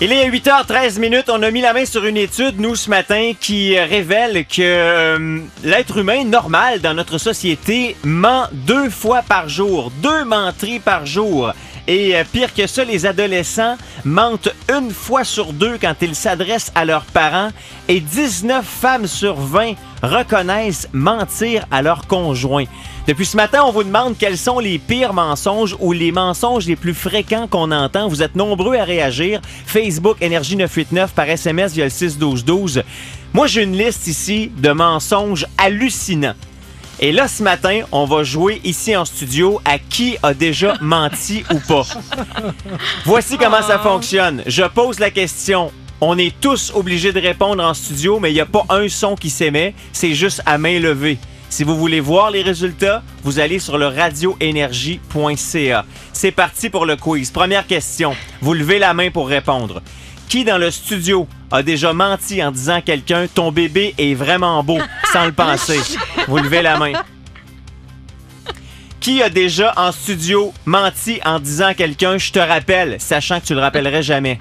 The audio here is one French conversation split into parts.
Il est 8h13. On a mis la main sur une étude, nous, ce matin, qui révèle que l'être humain normal dans notre société ment 2 fois par jour. 2 menteries par jour. Et pire que ça, les adolescents mentent 1 fois sur 2 quand ils s'adressent à leurs parents. Et 19 femmes sur 20 reconnaissent mentir à leur conjoint. Depuis ce matin, on vous demande quels sont les pires mensonges ou les mensonges les plus fréquents qu'on entend. Vous êtes nombreux à réagir. Facebook, Énergie 989, par SMS via le 6-12-12. Moi, j'ai une liste ici de mensonges hallucinants. Et là, ce matin, on va jouer ici en studio à qui a déjà menti ou pas. Voici comment ça fonctionne. Je pose la question. On est tous obligés de répondre en studio, mais il n'y a pas un son qui s'émet. C'est juste à main levée. Si vous voulez voir les résultats, vous allez sur le radioénergie.ca. C'est parti pour le quiz. Première question. Vous levez la main pour répondre. Qui dans le studio a déjà menti en disant à quelqu'un « Ton bébé est vraiment beau » sans le penser? Vous levez la main. Qui a déjà en studio menti en disant à quelqu'un « Je te rappelle » sachant que tu le rappellerais jamais?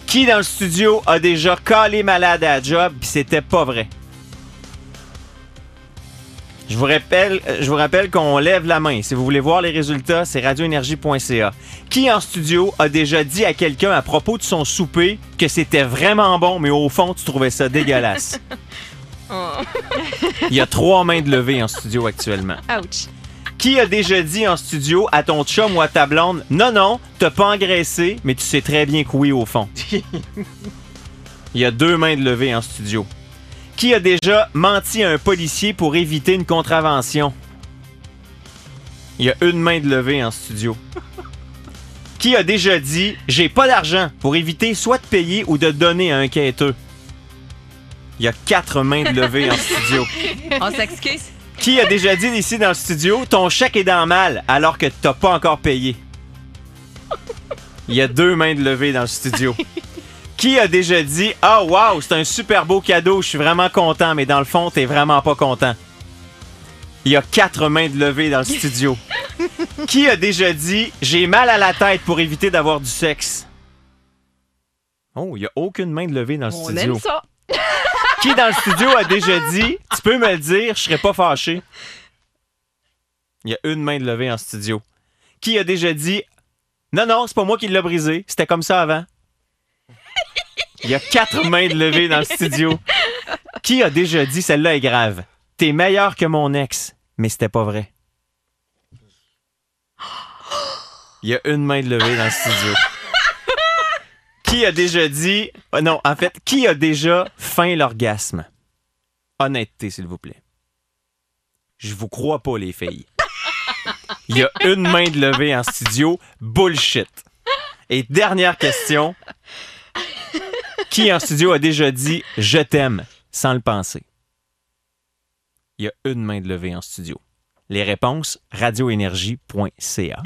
Qui dans le studio a déjà calé malade à la job pis c'était pas vrai? Je vous rappelle qu'on lève la main. Si vous voulez voir les résultats, c'est radioénergie.ca. Qui en studio a déjà dit à quelqu'un à propos de son souper que c'était vraiment bon, mais au fond, tu trouvais ça dégueulasse? Il y a 3 mains de levée en studio actuellement. Ouch. Qui a déjà dit en studio à ton chum ou à ta blonde « Non, t'as pas engraissé, mais tu sais très bien que oui au fond. » Il y a 2 mains de levée en studio. Qui a déjà menti à un policier pour éviter une contravention? Il y a 1 main de levée en studio. Qui a déjà dit « J'ai pas d'argent » pour éviter soit de payer ou de donner à un quêteux? Il y a 4 mains de levée en studio. On s'excuse. Qui a déjà dit ici dans le studio « Ton chèque est dans le mal » alors que t'as pas encore payé? Il y a 2 mains de levée dans le studio. Qui a déjà dit « Ah, wow, c'est un super beau cadeau, je suis vraiment content, mais dans le fond, t'es vraiment pas content. » Il y a 4 mains de levée dans le studio. Qui a déjà dit « J'ai mal à la tête pour éviter d'avoir du sexe. » Oh, il y a aucune main de levée dans le studio. On aime ça. Qui dans le studio a déjà dit « Tu peux me le dire, je serais pas fâché. » Il y a 1 main de levée en studio. Qui a déjà dit « Non, c'est pas moi qui l'ai brisé, c'était comme ça avant. » Il y a 4 mains de levée dans le studio. Qui a déjà dit, celle-là est grave, « T'es meilleur que mon ex, mais c'était pas vrai. » Il y a 1 main de levée dans le studio. Qui a déjà dit... non, en fait, qui a déjà feint l'orgasme? Honnêteté, s'il vous plaît. Je vous crois pas, les filles. Il y a 1 main de levée en studio. Bullshit. Et dernière question. Qui en studio a déjà dit « Je t'aime » sans le penser? Il y a 1 main de levée en studio. Les réponses, radioénergie.ca.